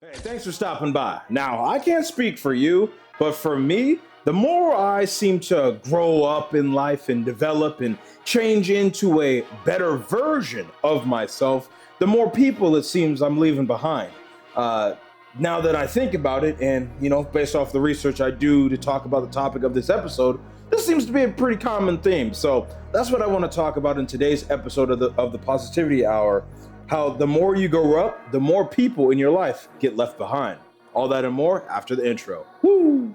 Hey, thanks for stopping by. Now, I can't speak for you, but for me, the more I seem to grow up in life and develop and change into a better version of myself, the more people it seems I'm leaving behind. Uh, Now that I think about it, and based off the research I do to talk about the topic of this episode, this seems to be a pretty common theme. So that's what I want to talk about in today's episode of the Positivity Hour. How the more you grow up, the more people in your life get left behind. All that and more after the intro. Woo!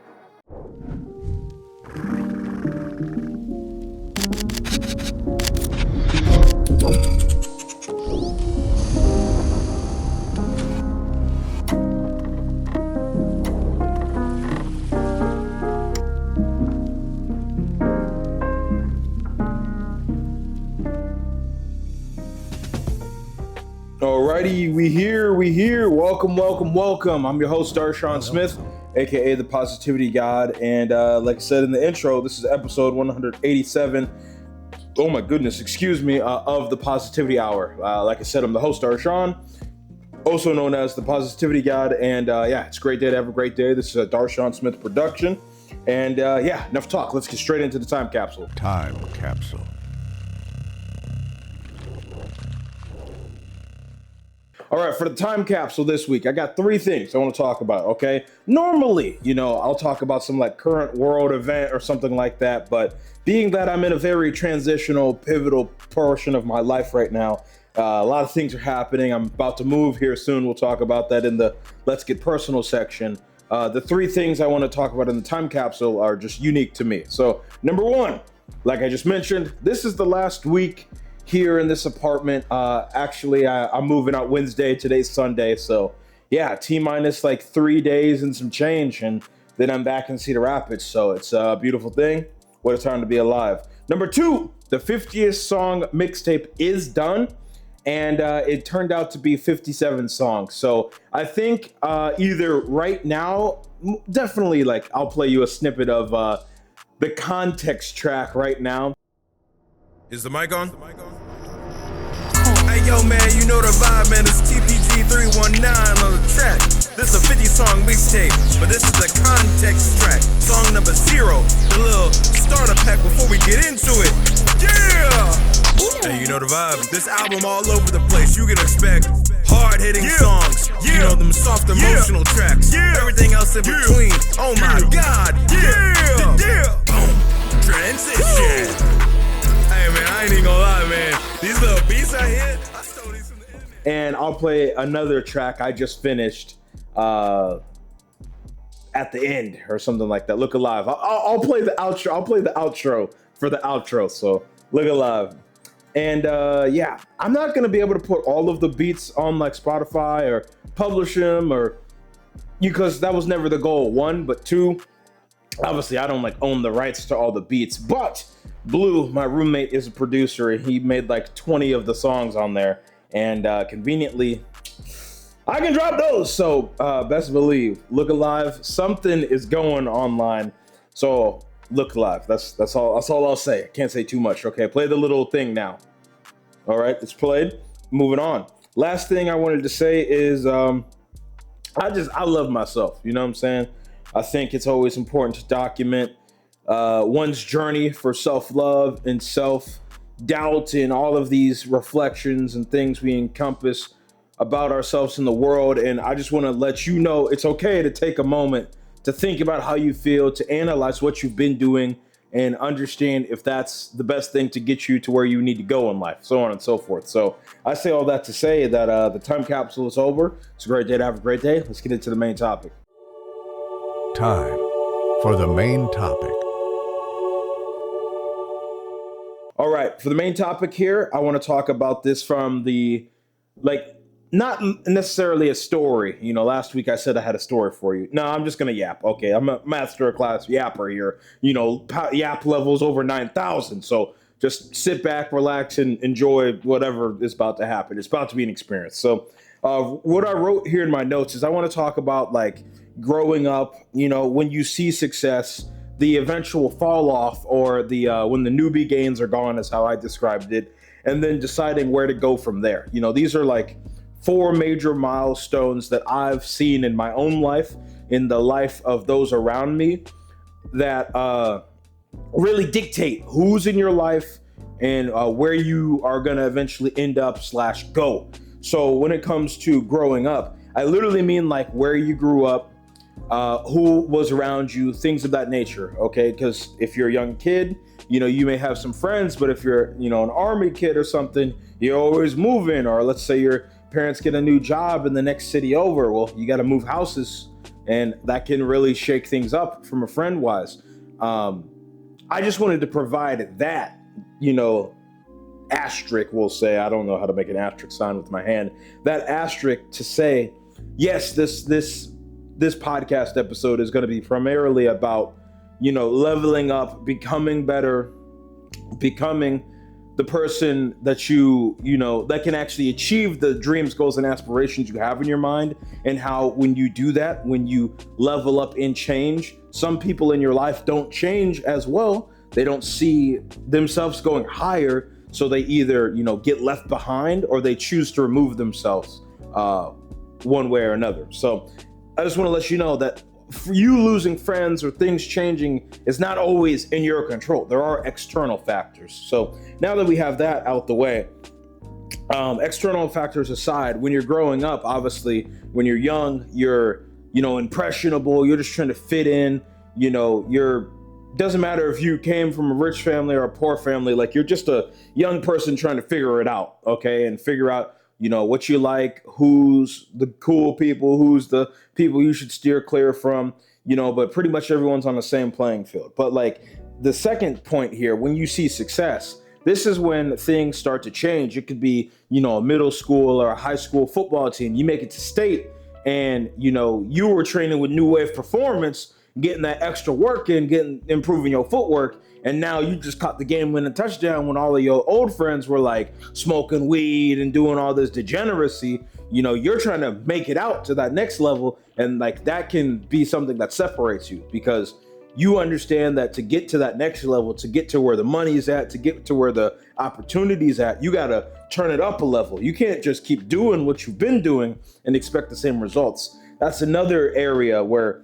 Alrighty, we here. Welcome. I'm your host, Darshaun Smith, aka the Positivity God. And like I said in the intro, this is episode 187. Oh my goodness, excuse me, of the Positivity Hour. Like I said, I'm the host, Darshaun, also known as the Positivity God. And it's a great day to have a great day. This is a Darshaun Smith production. And enough talk. Let's get straight into the time capsule. Time capsule. All right, for the time capsule this week, I got three things I want to talk about, okay? Normally, I'll talk about some like current world event or something like that, but being that I'm in a very transitional, pivotal portion of my life right now, a lot of things are happening. I'm about to move here soon. We'll talk about that in the Let's Get Personal section. The three things I want to talk about in the time capsule are just unique to me. So, number one, like I just mentioned, this is the last week here in this apartment. I'm moving out Wednesday. Today's Sunday. So T-minus like 3 days and some change. And then I'm back in Cedar Rapids. So it's a beautiful thing. What a time to be alive. Number two, the 50th song mixtape is done. And it turned out to be 57 songs. So I think either right now, definitely like I'll play you a snippet of the context track right now. Is the mic on? Hey yo man, you know the vibe, man. It's TPG 319 on the track. This is a 50 song mixtape, but this is the context track. Song number 0, the little starter pack before we get into it. Yeah! Hey, you know the vibe. This album all over the place. You can expect hard-hitting songs. You know them soft emotional tracks. Everything else in between. Oh my god. Boom. Transition. Hey man, I ain't even gonna lie, man. These little beats I hit, I stole these from the internet. And I'll play another track I just finished at the end or something like that. Look alive. I'll play the outro. I'll play the outro for the outro. So look alive. And I'm not gonna be able to put all of the beats on like Spotify or publish them because that was never the goal. One, but two, obviously I don't like own the rights to all the beats, but Blue, my roommate, is a producer. He made like 20 of the songs on there, and conveniently, I can drop those. So best believe, look alive. Something is going online. So look alive. That's all. That's all I'll say. I can't say too much. Okay, play the little thing now. All right, it's played. Moving on. Last thing I wanted to say is I love myself. You know what I'm saying? I think it's always important to document one's journey for self-love and self-doubt and all of these reflections and things we encompass about ourselves in the world. And I just want to let you know it's okay to take a moment to think about how you feel, to analyze what you've been doing and understand if that's the best thing to get you to where you need to go in life, so on and so forth. So I say all that to say that the time capsule is over. It's a great day to have a great day. Let's get into the main topic. Time for the main topic. All right, for the main topic here, I want to talk about this from the, not necessarily a story. Last week I said I had a story for you. No, I'm just going to yap. Okay, I'm a master class yapper here. Yap levels over 9,000. So just sit back, relax, and enjoy whatever is about to happen. It's about to be an experience. So what I wrote here in my notes is I want to talk about growing up, when you see success, the eventual fall off, or the when the newbie gains are gone, is how I described it, and then deciding where to go from there. These are 4 major milestones that I've seen in my own life, in the life of those around me, that really dictate who's in your life and where you are going to eventually end up / go. So when it comes to growing up, I literally mean like where you grew up, who was around you, things of that nature. Okay, because if you're a young kid, you may have some friends, but if you're an army kid or something, you're always moving. Or let's say your parents get a new job in the next city over, well, you got to move houses, and that can really shake things up from a friend wise. I just wanted to provide that, asterisk, we'll say. I don't know how to make an asterisk sign with my hand. That asterisk to say, yes, this podcast episode is going to be primarily about, leveling up, becoming better, becoming the person that that can actually achieve the dreams, goals, and aspirations you have in your mind. And how when you do that, when you level up and change, some people in your life don't change as well. They don't see themselves going higher. So they either, get left behind, or they choose to remove themselves one way or another. So I just want to let you know that for you losing friends or things changing is not always in your control. There are external factors. So now that we have that out the way, external factors aside, when you're growing up, obviously, when you're young, you're, impressionable. You're just trying to fit in. Doesn't matter if you came from a rich family or a poor family. Like, you're just a young person trying to figure it out, okay, and figure out what you like, who's the cool people, who's the people you should steer clear from, but pretty much everyone's on the same playing field. But like the second point here, when you see success, this is when things start to change. It could be, a middle school or a high school football team. You make it to state, and, you were training with New Wave Performance, getting that extra work in, improving your footwork. And now you just caught the game-winning touchdown when all of your old friends were like smoking weed and doing all this degeneracy. You're trying to make it out to that next level. And like, that can be something that separates you, because you understand that to get to that next level, to get to where the money's at, to get to where the opportunity's at, you got to turn it up a level. You can't just keep doing what you've been doing and expect the same results. That's another area where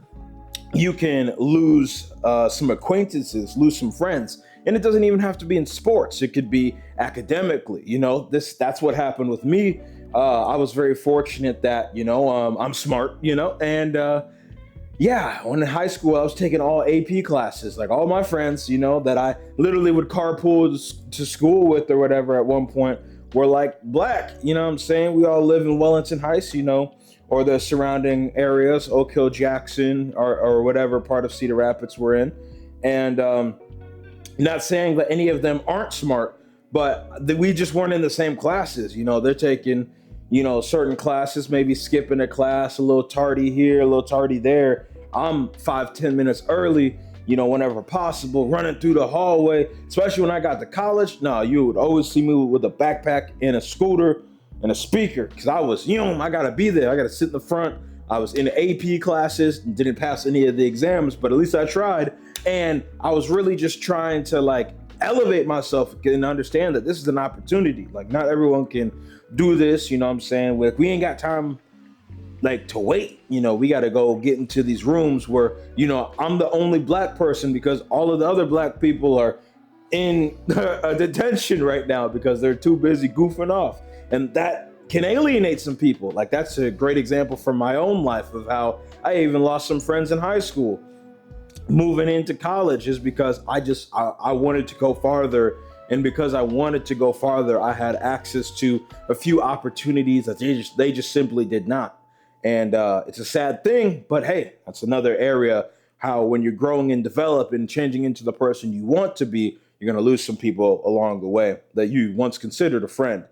you can lose some acquaintances, lose some friends. And it doesn't even have to be in sports. It could be academically. That's what happened with me. I was very fortunate that, I'm smart, and when in high school, I was taking all AP classes. Like, all my friends, that I literally would carpool to school with or whatever at one point were like black. You know what I'm saying? We all live in Wellington Heights, or the surrounding areas, Oak Hill, Jackson, or whatever part of Cedar Rapids we're in. And not saying that any of them aren't smart, but we just weren't in the same classes. They're taking, certain classes, maybe skipping a class, a little tardy here, a little tardy there. I'm 5-10 minutes early, whenever possible, running through the hallway, especially when I got to college. No, you would always see me with a backpack and a scooter and a speaker, because I was, I gotta be there. I gotta sit in the front. I was in AP classes, didn't pass any of the exams, but at least I tried. And I was really just trying to like elevate myself and understand that this is an opportunity. Like, not everyone can do this, you know what I'm saying? We ain't got time like to wait. We gotta go get into these rooms where, I'm the only black person because all of the other black people are in a detention right now because they're too busy goofing off. And that can alienate some people. Like, that's a great example from my own life of how I even lost some friends in high school. Moving into college is because I wanted to go farther. And because I wanted to go farther, I had access to a few opportunities that they just simply did not. And it's a sad thing, but hey, that's another area how when you're growing and developing and changing into the person you want to be, you're going to lose some people along the way that you once considered a friend.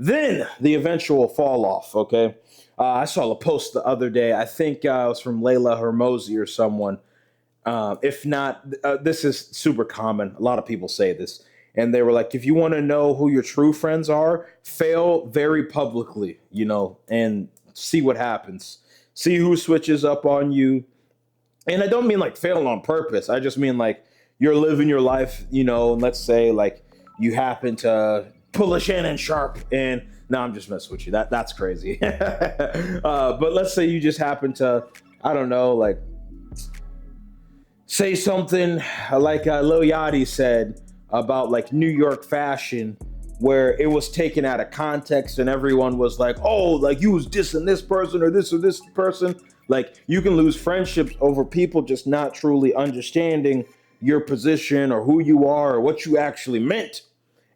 Then the eventual fall off, okay? I saw a post the other day. I think it was from HORMOZI or someone. If not, this is super common. A lot of people say this. And they were like, if you want to know who your true friends are, fail very publicly, and see what happens. See who switches up on you. And I don't mean like failing on purpose. I just mean like you're living your life, and let's say like you happen to pull a Shannon Sharp and No, I'm just messing with you. That's crazy. But let's say you just happen to, I don't know, like say something like Lil Yachty said about like New York fashion, where it was taken out of context and everyone was like, oh, like you was dissing this person or this person. Like you can lose friendships over people just not truly understanding your position or who you are or what you actually meant.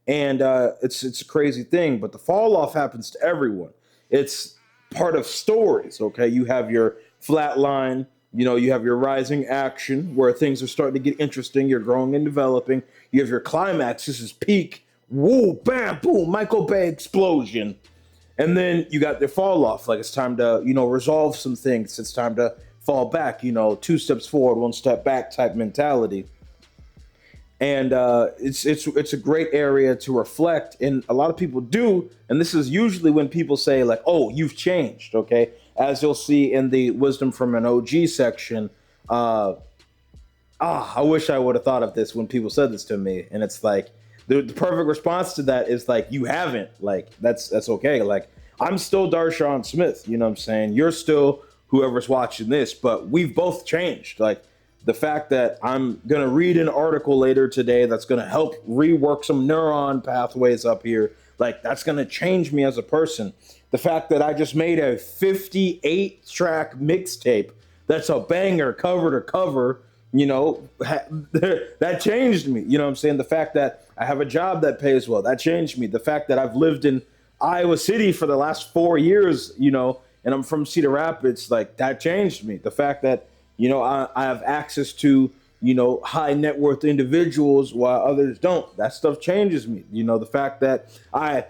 And it's a crazy thing, but the fall off happens to everyone. It's part of stories. Okay, you have your flat line, you have your rising action where things are starting to get interesting. You're growing and developing. You have your climax. This is peak. Woo, bam, boom, Michael Bay explosion. And then you got the fall off. Like it's time to, resolve some things. It's time to fall back, 2 steps forward, 1 step back type mentality. And it's a great area to reflect. And a lot of people do. And this is usually when people say like, oh, you've changed. Okay. As you'll see in the Wisdom from an OG section. I wish I would have thought of this when people said this to me. And it's like, the perfect response to that is like, you haven't, like, that's okay. Like, I'm still Darshaun Smith, you know what I'm saying? You're still whoever's watching this, but we've both changed. Like the fact that I'm going to read an article later today that's going to help rework some neuron pathways up here. Like that's going to change me as a person. The fact that I just made a 58 track mixtape that's a banger cover to cover, that changed me. You know what I'm saying? The fact that I have a job that pays well, that changed me. The fact that I've lived in Iowa City for the last 4 years, and I'm from Cedar Rapids, like that changed me. The fact that, I have access to, high net worth individuals while others don't, that stuff changes me. The fact that I,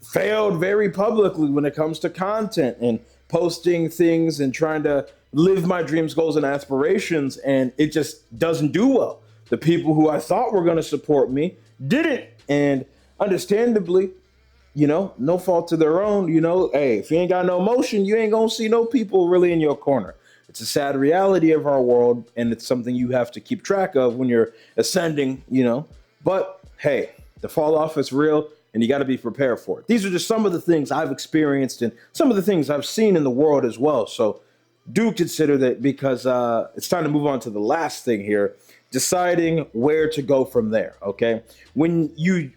failed very publicly when it comes to content and posting things and trying to live my dreams, goals, and aspirations, and it just doesn't do well. The people who I thought were going to support me didn't, and understandably, no fault to their own, hey, if you ain't got no emotion, you ain't gonna see no people really in your corner. It's a sad reality of our world, and it's something you have to keep track of when you're ascending, but hey, the fall off is real, and you got to be prepared for it. These are just some of the things I've experienced and some of the things I've seen in the world as well. So do consider that, because it's time to move on to the last thing here, deciding where to go from there. Okay. When you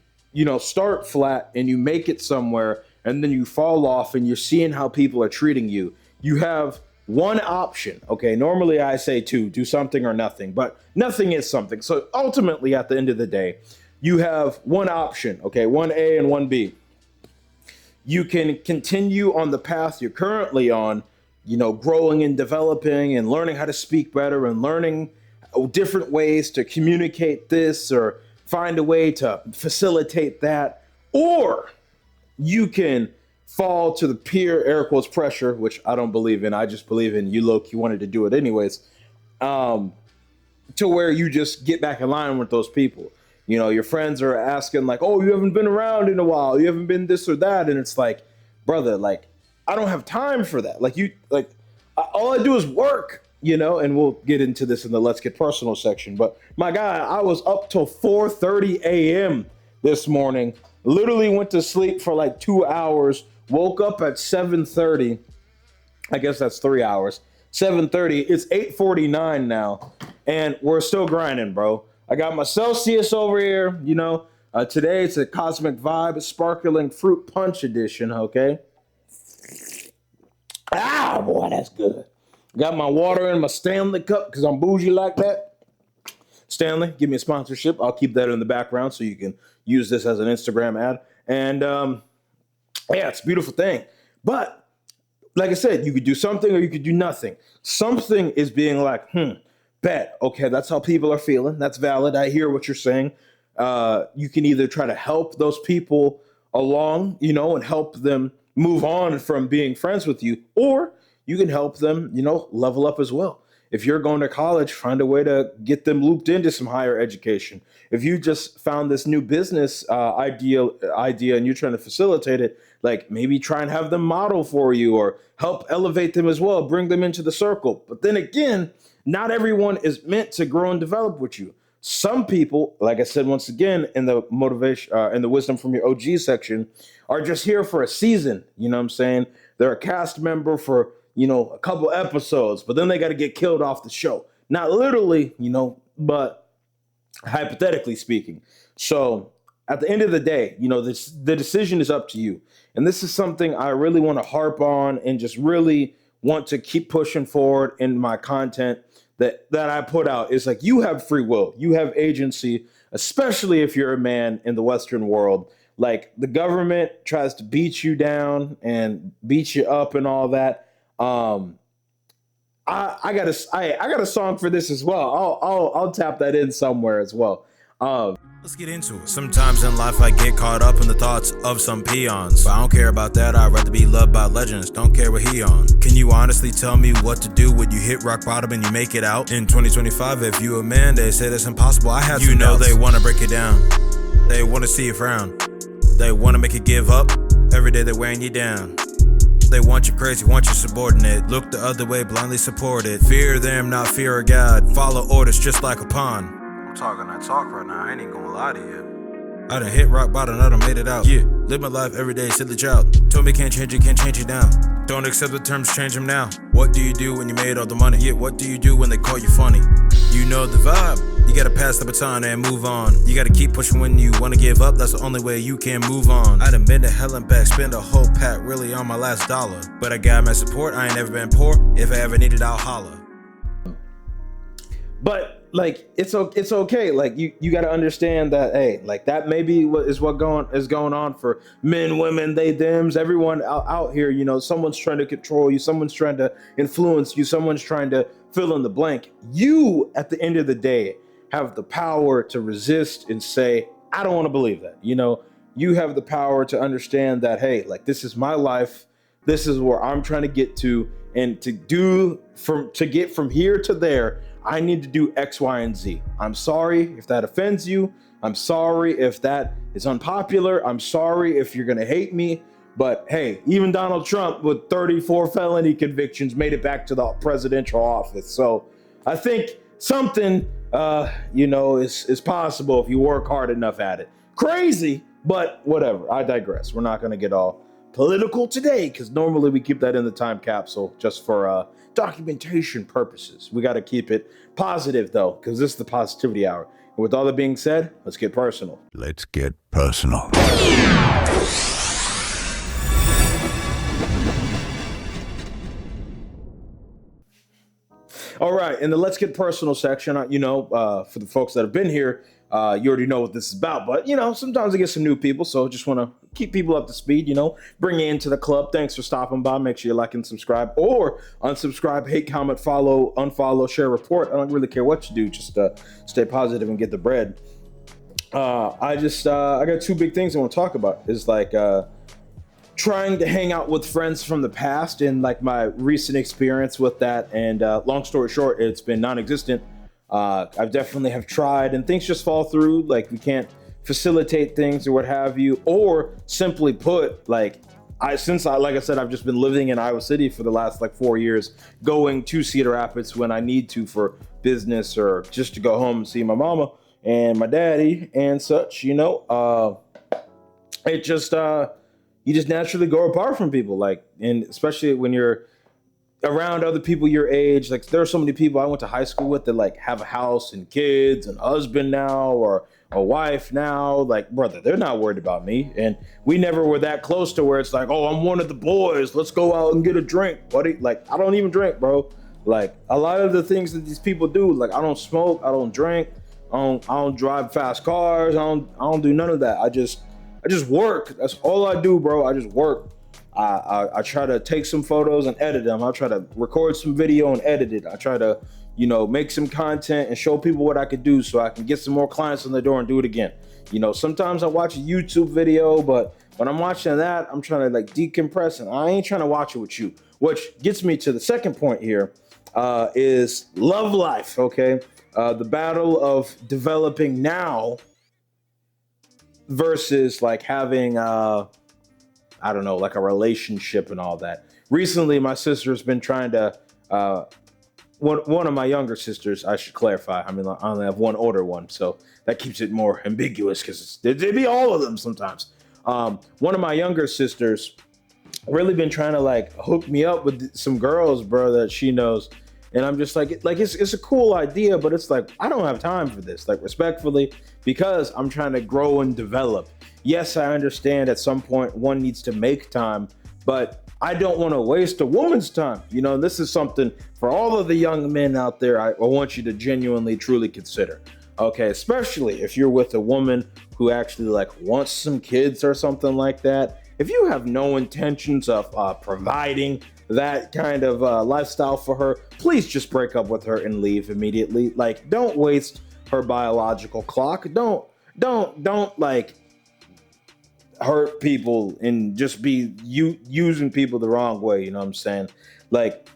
start flat and you make it somewhere and then you fall off and you're seeing how people are treating you, you have one option. Okay. Normally I say two, do something or nothing, but nothing is something. So ultimately at the end of the day, you have one option. Okay. 1A and 1B. You can continue on the path you're currently on, growing and developing and learning how to speak better and learning different ways to communicate this or find a way to facilitate that. Or you can fall to the peer air quotes pressure, which I don't believe in. I just believe in you wanted to do it anyways, to where you just get back in line with those people. Your friends are asking like, oh, you haven't been around in a while. You haven't been this or that. And it's like, brother, like, I don't have time for that. All I do is work, and we'll get into this in the Let's Get Personal section. But my guy, I was up till 4:30 a.m. this morning, literally went to sleep for like 2 hours, woke up at 7:30. I guess that's 3 hours. 7:30. It's 8:49 now, and we're still grinding, bro. I got my Celsius over here, today it's a Cosmic Vibe Sparkling Fruit Punch Edition, okay? Ah, boy, that's good. Got my water in my Stanley cup because I'm bougie like that. Stanley, give me a sponsorship. I'll keep that in the background so you can use this as an Instagram ad. And yeah, it's a beautiful thing. But like I said, you could do something or you could do nothing. Something is being like, bet. Okay, that's how people are feeling. That's valid. I hear what you're saying. You can either try to help those people along, and help them move on from being friends with you, or you can help them, level up as well. If you're going to college, find a way to get them looped into some higher education. If you just found this new business idea and you're trying to facilitate it, like maybe try and have them model for you or help elevate them as well, bring them into the circle. But then again, not everyone is meant to grow and develop with you. Some people, like I said, once again, in the motivation, in the wisdom from your OG section, are just here for a season. You know what I'm saying? They're a cast member for, a couple episodes, but then they got to get killed off the show. Not literally, but hypothetically speaking. So at the end of the day, the decision is up to you. And this is something I really want to harp on and just really want to keep pushing forward in my content that I put out. Is like, you have free will, you have agency, especially if you're a man in the Western world. Like, the government tries to beat you down and beat you up and all that. I got a song for this as well. I'll tap that in somewhere as well. Let's get into it. Sometimes in life I get caught up in the thoughts of some peons, but I don't care about that. I'd rather be loved by legends. Don't care what he on. Can you honestly tell me what to do when you hit rock bottom and you make it out? In 2025, if you a man, they say that's impossible. I have they want to break it down. They want to see you frown. They want to make you give up. Every day they're wearing you down. They want you crazy, want you subordinate. Look the other way, blindly supported. Fear them, not fear of God. Follow orders just like a pawn. I'm talking that talk right now, I ain't even gonna lie to you. I done hit rock bottom, I done made it out. Yeah, live my life every day, silly child. Told me can't change it now. Don't accept the terms, change them now. What do you do when you made all the money? Yeah, what do you do when they call you funny? You know the vibe, you gotta pass the baton and move on. You gotta keep pushing when you wanna give up, that's the only way you can move on. I done been to hell and back, spend a whole pack really on my last dollar. But I got my support, I ain't never been poor. If I ever need it, I'll holler. But like, it's okay. Like, you got to understand that, hey, like, that maybe what is going on for men, women, they, thems, everyone out here. Someone's trying to control you, someone's trying to influence you, someone's trying to fill in the blank. You, at the end of the day, have the power to resist and say, I don't want to believe that. You have the power to understand that, hey, like, this is my life, this is where I'm trying to get to, and to get from here to there, I need to do X, Y, and Z. I'm sorry if that offends you. I'm sorry if that is unpopular. I'm sorry if you're going to hate me. But hey, even Donald Trump with 34 felony convictions made it back to the presidential office. So I think something, is possible if you work hard enough at it. Crazy, but whatever. I digress. We're not going to get all political today, because normally we keep that in the time capsule just for documentation purposes. We got to keep it positive, though, because this is the positivity hour. And with all that being said, let's get personal. Let's get personal. All right, in the Let's Get Personal section, for the folks that have been here, you already know what this is about. But, sometimes I get some new people, so just want to keep people up to speed, bring you into the club. Thanks for stopping by. Make sure you like and subscribe, or unsubscribe, hate, comment, follow, unfollow, share, report. I don't really care what you do. Just stay positive and get the bread. I got two big things I want to talk about. Is like trying to hang out with friends from the past and like my recent experience with that. And long story short, it's been non-existent. I've definitely have tried, and things just fall through. Like, we can't facilitate things or what have you, or simply put, like I said, I've just been living in Iowa City for the last 4 years, going to Cedar Rapids when I need to for business or just to go home and see my mama and my daddy and such. It just you just naturally go apart from people, and especially when you're around other people your age. Like, there are so many people I went to high school with that have a house and kids and a husband now, or a wife now. Like, brother, they're not worried about me, and we never were that close to where it's like, oh, I'm one of the boys, let's go out and get a drink, buddy. Like, I don't even drink, bro. Like, a lot of the things that these people do, like, I don't smoke, I don't drink, I don't drive fast cars, I don't do none of that. I just work. That's all I do, bro. I just work. I try to take some photos and edit them. I try to record some video and edit it. I try to, make some content and show people what I could do so I can get some more clients on the door and do it again. Sometimes I watch a YouTube video, but when I'm watching that, I'm trying to decompress, and I ain't trying to watch it with you. Which gets me to the second point here, is love life, okay? The battle of developing now versus having a relationship and all that. Recently, my sister's been trying to one of my younger sisters, I should clarify. I mean, I only have one older one, so that keeps it more ambiguous because they be all of them sometimes. One of my younger sisters really been trying to like hook me up with some girls, bro, that she knows. And I'm just like it's a cool idea, but it's like, I don't have time for this, like respectfully, because I'm trying to grow and develop. Yes, I understand at some point one needs to make time, but I don't want to waste a woman's time. You know, this is something for all of the young men out there. I want you to genuinely, truly consider. Okay, especially if you're with a woman who actually like wants some kids or something like that. If you have no intentions of providing that kind of lifestyle for her, please just break up with her and leave immediately. Like, don't waste her biological clock. Don't like hurt people and just be using people the wrong way. You know what I'm saying? Like,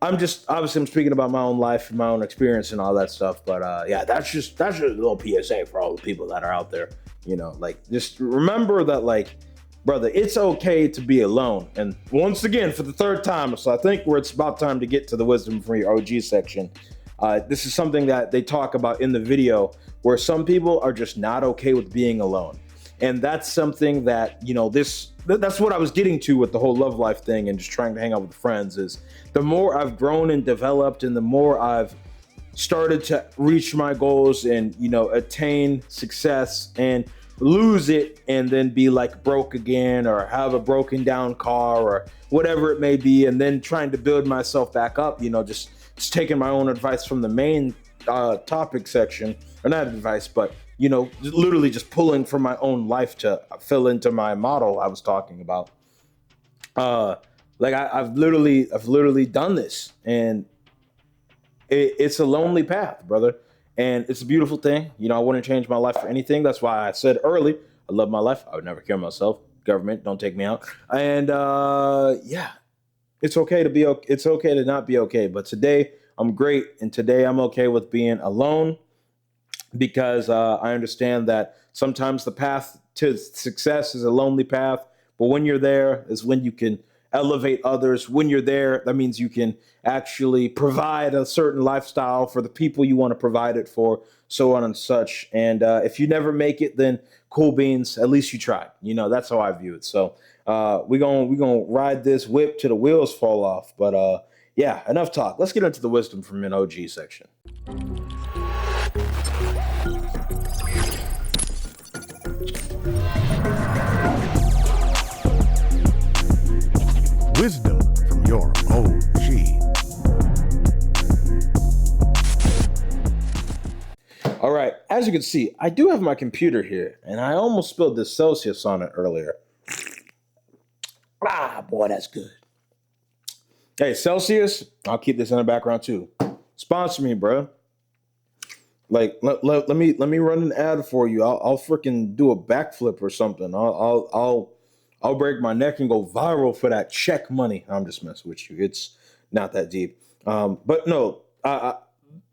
I'm speaking about my own life and my own experience and all that stuff. But yeah, that's just a little PSA for all the people that are out there. You know, like, just remember that, like, brother, it's okay to be alone. And once again, for the third time, so I think it's about time to get to the wisdom from your OG section. This is something that they talk about in the video, where some people are just not okay with being alone. And that's something that, you know, that's what I was getting to with the whole love life thing and just trying to hang out with friends, is the more I've grown and developed and the more I've started to reach my goals and, you know, attain success and lose it and then be like broke again or have a broken down car or whatever it may be, and then trying to build myself back up, you know, just taking my own advice from the main topic section, or not advice, but, you know, literally just pulling from my own life to fill into my model I was talking about. Like I've literally done this, and it's a lonely path, brother. And it's a beautiful thing. You know, I wouldn't change my life for anything. That's why I said early, I love my life. I would never kill myself. Government, don't take me out. And yeah, it's okay to not be okay. But today I'm great, and today I'm okay with being alone, because I understand that sometimes the path to success is a lonely path, but when you're there is when you can elevate others. When you're there, that means you can actually provide a certain lifestyle for the people you want to provide it for, so on and such. And if you never make it, then cool beans, at least you tried. You know, that's how I view it. So we're gonna ride this whip till the wheels fall off. But yeah, enough talk. Let's get into the wisdom from an OG section. Wisdom from your OG. All right, as you can see, I do have my computer here, and I almost spilled this Celsius on it earlier. Ah, boy, that's good. Hey, Celsius, I'll keep this in the background too. Sponsor me, bro. Like, let me run an ad for you. I'll freaking do a backflip or something. I'll break my neck and go viral for that check money. I'm just messing with you. It's not that deep. But no,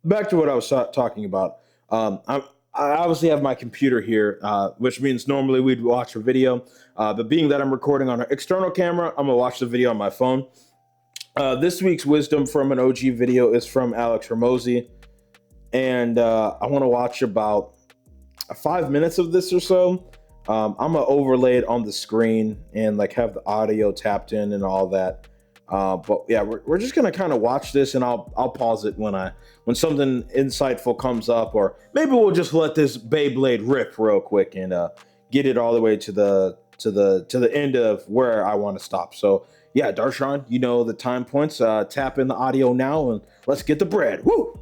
back to what I was talking about. I obviously have my computer here, which means normally we'd watch a video. But being that I'm recording on an external camera, I'm gonna watch the video on my phone. This week's wisdom from an OG video is from HORMOZI. And I want to watch about 5 minutes of this or so. I'm gonna overlay it on the screen and like have the audio tapped in and all that. But yeah, we're just gonna kind of watch this, and I'll pause it when something insightful comes up, or maybe we'll just let this Beyblade rip real quick and get it all the way to the end of where I want to stop. So yeah, Darshaun, you know the time points. Tap in the audio now and let's get the bread. Woo!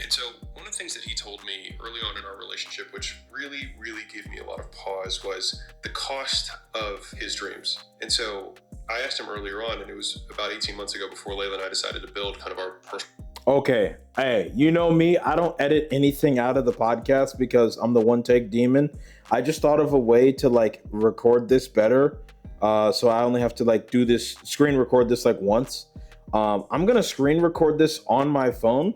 And so one of the things that he told me early on in our relationship, which really, really gave me a lot of pause, was the cost of his dreams. And so I asked him earlier on, and it was about 18 months ago before Layla and I decided to build kind of our personal. Okay. Hey, you know me, I don't edit anything out of the podcast because I'm the one take demon. I just thought of a way to like record this better. So I only have to like do this, screen record this like once. I'm going to screen record this on my phone,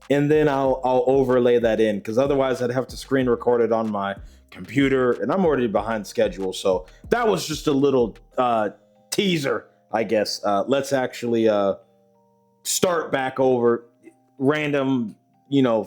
and then I'll overlay that in, because otherwise I'd have to screen record it on my computer, and I'm already behind schedule. So that was just a little teaser, I guess. Let's actually start back over. random,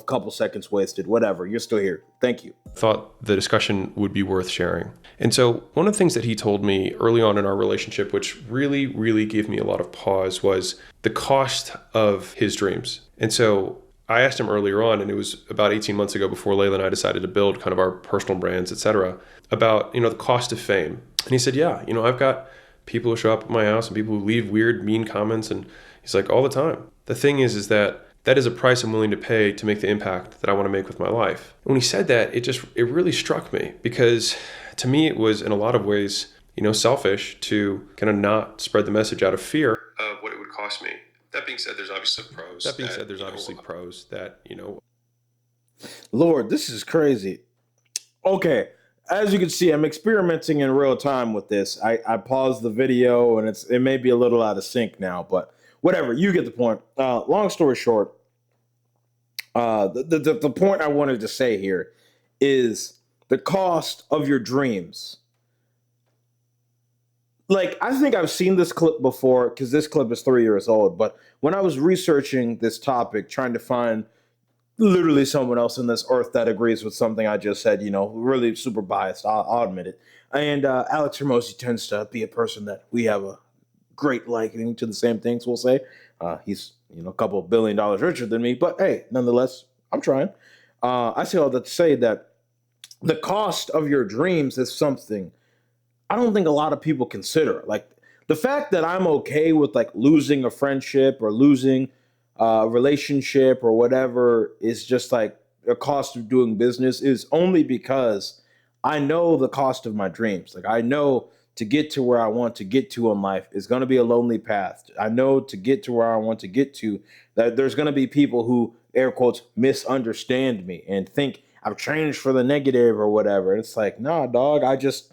couple seconds wasted, whatever. You're still here. Thank you. Thought the discussion would be worth sharing. And so one of the things that he told me early on in our relationship, which really, really gave me a lot of pause, was the cost of his dreams. And so I asked him earlier on, and it was about 18 months ago before Layla and I decided to build kind of our personal brands, et cetera, about, the cost of fame. And he said, yeah, I've got people who show up at my house and people who leave weird, mean comments. And he's like, all the time. The thing is that is a price I'm willing to pay to make the impact that I want to make with my life. And when he said that, it really struck me, because to me, it was in a lot of ways, selfish to kind of not spread the message out of fear of what it would cost me. That being said, there's obviously pros. Lord, this is crazy. Okay. As you can see, I'm experimenting in real time with this. I paused the video and it may be a little out of sync now, but whatever, you get the point. Long story short, the point I wanted to say here is the cost of your dreams. Like, I think I've seen this clip before because this clip is 3 years old, but when I was researching this topic, trying to find literally someone else in this earth that agrees with something I just said, really super biased, I'll admit it. And Alex Hormozi tends to be a person that we have a great liking to the same things, we'll say. He's, a couple of $1 billion richer than me, but hey, nonetheless, I'm trying. I say all that to say that the cost of your dreams is something I don't think a lot of people consider. Like, the fact that I'm okay with like losing a friendship or losing a relationship or whatever is just like a cost of doing business is only because I know the cost of my dreams. Like, I know to get to where I want to get to in life is going to be a lonely path. I know to get to where I want to get to that there's going to be people who, air quotes, misunderstand me and think I've changed for the negative or whatever. And it's like, nah, dog, I just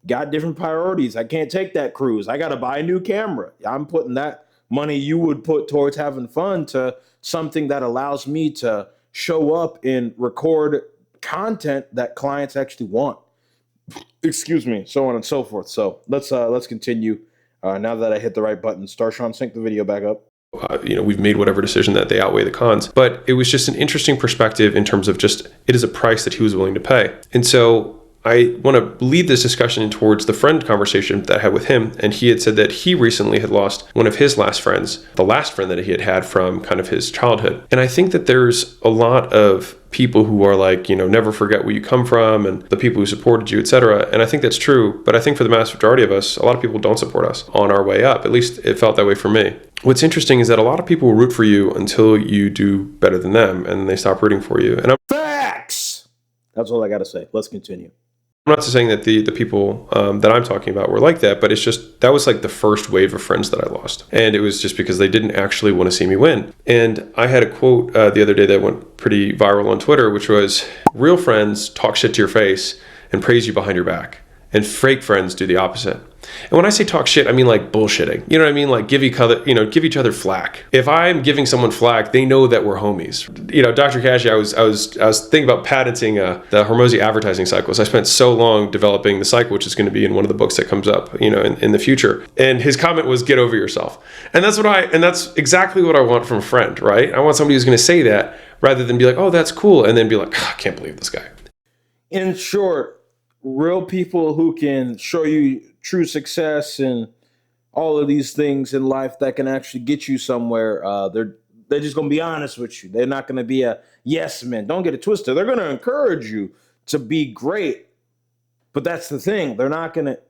got different priorities. I can't take that cruise. I got to buy a new camera. I'm putting that money you would put towards having fun to something that allows me to show up and record content that clients actually want. Excuse me, so on and so forth. So let's continue. Now that I hit the right buttons, Darshaun, sync the video back up. We've made whatever decision that they outweigh the cons. But it was just an interesting perspective in terms of just, it is a price that he was willing to pay. And so I want to lead this discussion towards the friend conversation that I had with him. And he had said that he recently had lost one of his last friends, the last friend that he had from kind of his childhood. And I think that there's a lot of people who are like, never forget where you come from and the people who supported you, etc. And I think that's true. But I think for the vast majority of us, a lot of people don't support us on our way up. At least it felt that way for me. What's interesting is that a lot of people will root for you until you do better than them and they stop rooting for you. And Facts! That's all I got to say. Let's continue. I'm not saying that the people that I'm talking about were like that, but it's just, that was like the first wave of friends that I lost. And it was just because they didn't actually want to see me win. And I had a quote the other day that went pretty viral on Twitter, which was, real friends talk shit to your face and praise you behind your back. And fake friends do the opposite. And when I say talk shit, I mean like bullshitting. You know what I mean? Like give each other flack. If I'm giving someone flack, they know that we're homies. Dr. Kashi, I was thinking about patenting the HORMOZI advertising cycles. I spent so long developing the cycle, which is going to be in one of the books that comes up, in the future. And his comment was, get over yourself. And that's exactly what I want from a friend, right? I want somebody who's going to say that rather than be like, oh, that's cool. And then be like, I can't believe this guy. In short, real people who can show you true success and all of these things in life that can actually get you somewhere, they're just going to be honest with you. They're not going to be a yes man. Don't get it twisted. They're going to encourage you to be great. But that's the thing. They're not going to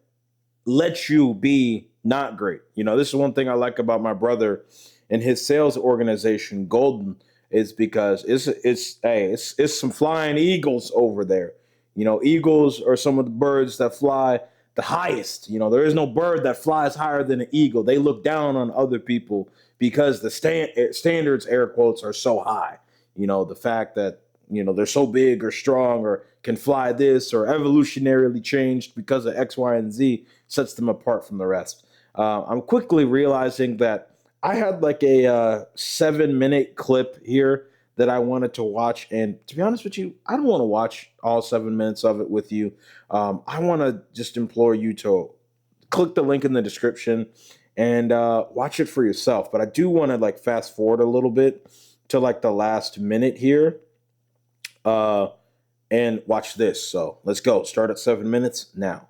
let you be not great. This is one thing I like about my brother and his sales organization, Golden, is because it's some flying eagles over there. Eagles are some of the birds that fly the highest. There is no bird that flies higher than an eagle. They look down on other people because the standards, air quotes, are so high. The fact that, they're so big or strong or can fly this or evolutionarily changed because of X, Y, and Z sets them apart from the rest. I'm quickly realizing that I had like a 7-minute clip here that I wanted to watch. And to be honest with you, I don't want to watch all 7 minutes of it with you. I want to just implore you to click the link in the description and watch it for yourself. But I do want to fast forward a little bit to like the last minute here. And watch this. So let's go. Start at 7 minutes now.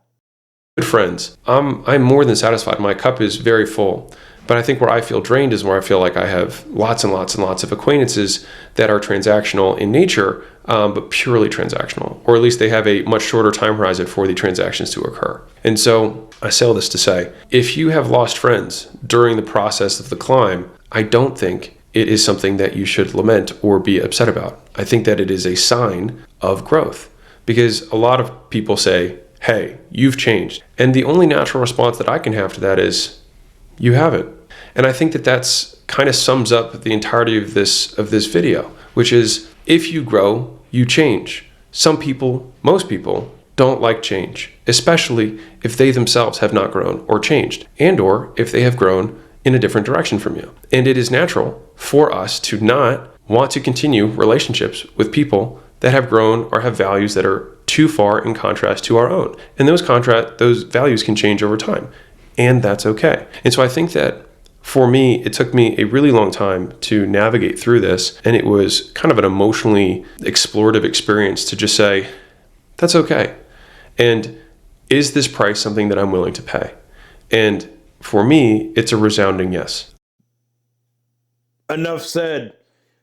Good friends. I'm more than satisfied. My cup is very full. But I think where I feel drained is where I feel like I have lots and lots and lots of acquaintances that are transactional in nature, but purely transactional, or at least they have a much shorter time horizon for the transactions to occur. And so I say all this to say, if you have lost friends during the process of the climb, I don't think it is something that you should lament or be upset about. I think that it is a sign of growth, because a lot of people say, hey, you've changed. And the only natural response that I can have to that is, you haven't. And I think that that's kind of sums up the entirety of this video, which is, if you grow, you change. Some people, most people, don't like change, especially if they themselves have not grown or changed, and or if they have grown in a different direction from you. And it is natural for us to not want to continue relationships with people that have grown or have values that are too far in contrast to our own. And those values can change over time, and that's okay. And so I think that for me, it took me a really long time to navigate through this, and it was kind of an emotionally explorative experience to just say, that's okay. And is this price something that I'm willing to pay? And for me, it's a resounding yes. Enough said.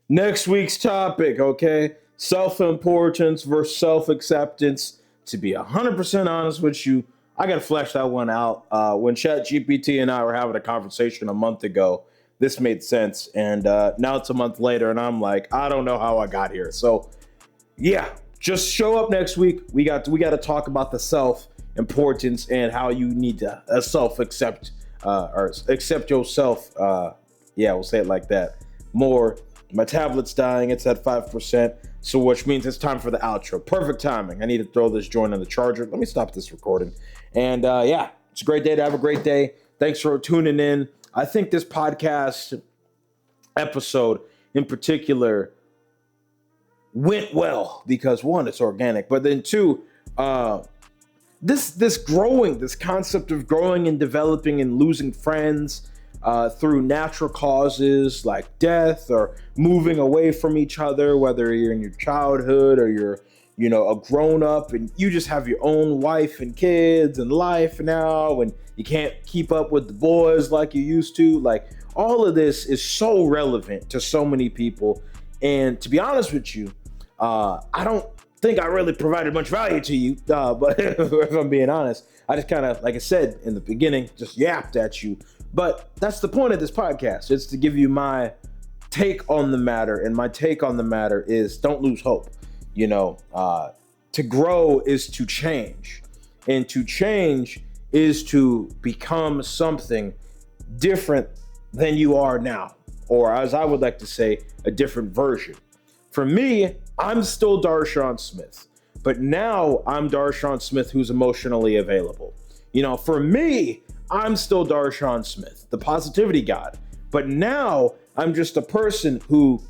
Next week's topic, okay? Self-importance versus self-acceptance. To be 100% honest with you, I got to flesh that one out. When ChatGPT and I were having a conversation a month ago, this made sense. And now it's a month later, and I'm like, I don't know how I got here. So, yeah, just show up next week. We got to talk about the self-importance and how you need to self-accept or accept yourself. Yeah, we'll say it like that. More. My tablet's dying. It's at 5%. So which means it's time for the outro. Perfect timing. I need to throw this joint on the charger. Let me stop this recording. And yeah, it's a great day to have a great day. Thanks for tuning in. I think this podcast episode in particular went well because one, it's organic, but then two, this concept of growing and developing and losing friends through natural causes like death or moving away from each other, whether you're in your childhood or you're, a grown up and you just have your own wife and kids and life now, and you can't keep up with the boys like you used to. Like, all of this is so relevant to so many people. And to be honest with you, I don't think I really provided much value to you, but if I'm being honest, I just kind of, like I said in the beginning, just yapped at you. But that's the point of this podcast. It's to give you my take on the matter. And my take on the matter is, don't lose hope. To grow is to change. And to change is to become something different than you are now. Or as I would like to say, a different version. For me, I'm still Darshaun Smith. But now I'm Darshaun Smith who's emotionally available. For me, I'm still Darshaun Smith, the positivity god. But now I'm just a person who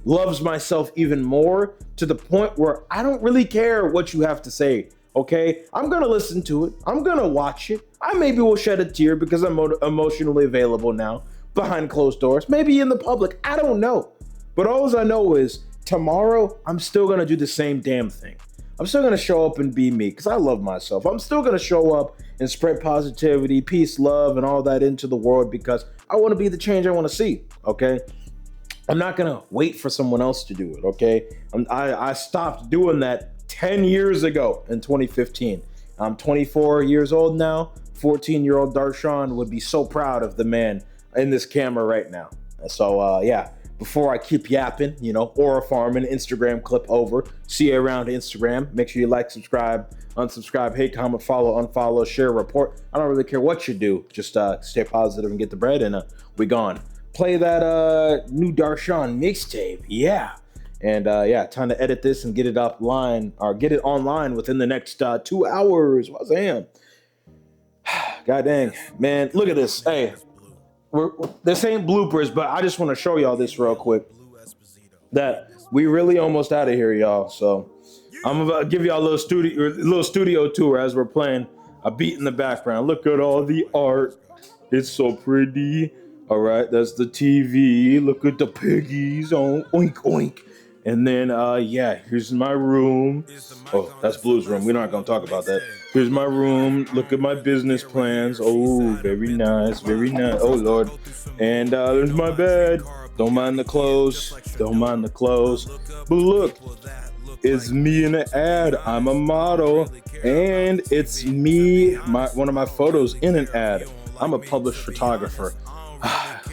loves myself even more, to the point where I don't really care what you have to say, okay? I'm going to listen to it. I'm going to watch it. I maybe will shed a tear because I'm emotionally available now behind closed doors, maybe in the public. I don't know. But all I know is tomorrow I'm still going to do the same damn thing. I'm still going to show up and be me because I love myself. I'm still going to show up and spread positivity, peace, love, and all that into the world because I want to be the change I want to see, okay? I'm not going to wait for someone else to do it, okay? I stopped doing that 10 years ago in 2015. I'm 24 years old now. 14-year-old Darshaun would be so proud of the man in this camera right now. So, yeah. Before I keep yapping, Aura Farming, Instagram clip over. See you around Instagram. Make sure you like, subscribe, unsubscribe, hate, comment, follow, unfollow, share, report. I don't really care what you do. Just stay positive and get the bread, and we gone. Play that new Darshaun mixtape. Yeah. And yeah, time to edit this and get it offline, or get it online within the next 2 hours. What's damn? God dang. Man, look at this. Hey. This ain't bloopers, but I just want to show y'all this real quick. That we really almost out of here, y'all. So I'm about to give y'all a little studio tour as we're playing a beat in the background. Look at all the art. It's so pretty. All right, that's the TV. Look at the piggies on oink oink. And then, yeah, here's my room. Oh, that's Blue's room. We're not going to talk about that. Here's my room. Look at my business plans. Oh, very nice, very nice. Oh, Lord. And there's my bed. Don't mind the clothes. Don't mind the clothes. But look, it's me in an ad. I'm a model. And it's me, one of my photos in an ad. I'm a published photographer.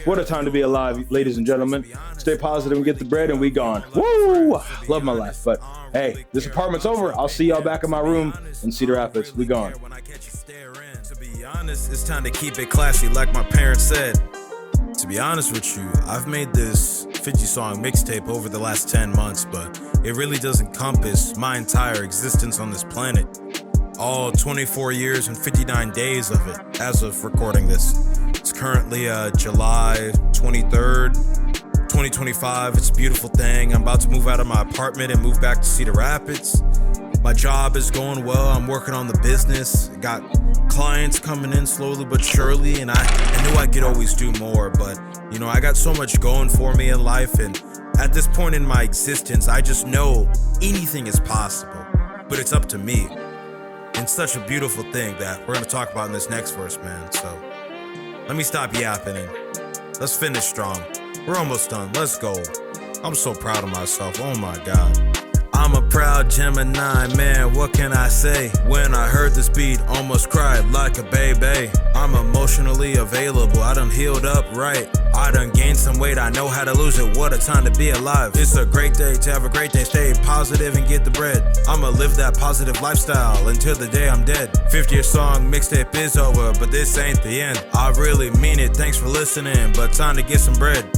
What a time to be alive, ladies and gentlemen. Stay positive and get the bread, and we gone. Woo! Love my life. But hey, this apartment's over. I'll see y'all back in my room in Cedar Rapids. We gone. To be honest, it's time to keep it classy, like my parents said. To be honest with you, I've made this 50-song mixtape over the last 10 months, but it really does encompass my entire existence on this planet. All 24 years and 59 days of it as of recording this. It's currently July 23rd, 2025. It's a beautiful thing. I'm about to move out of my apartment and move back to Cedar Rapids. My job is going well. I'm working on the business. Got clients coming in slowly but surely, and I knew I could always do more, but you know, I got so much going for me in life, and at this point in my existence, I just know anything is possible, but it's up to me. And such a beautiful thing that we're going to talk about in this next verse, man. So let me stop yapping and let's finish strong. We're almost done. Let's go. I'm so proud of myself. Oh my God. I'm a proud Gemini, man, what can I say? When I heard this beat, almost cried like a baby. I'm emotionally available, I done healed up right. I done gained some weight, I know how to lose it, what a time to be alive. It's a great day to have a great day, stay positive and get the bread. I'ma live that positive lifestyle until the day I'm dead. 50th song mixtape is over, but this ain't the end. I really mean it, thanks for listening, but time to get some bread.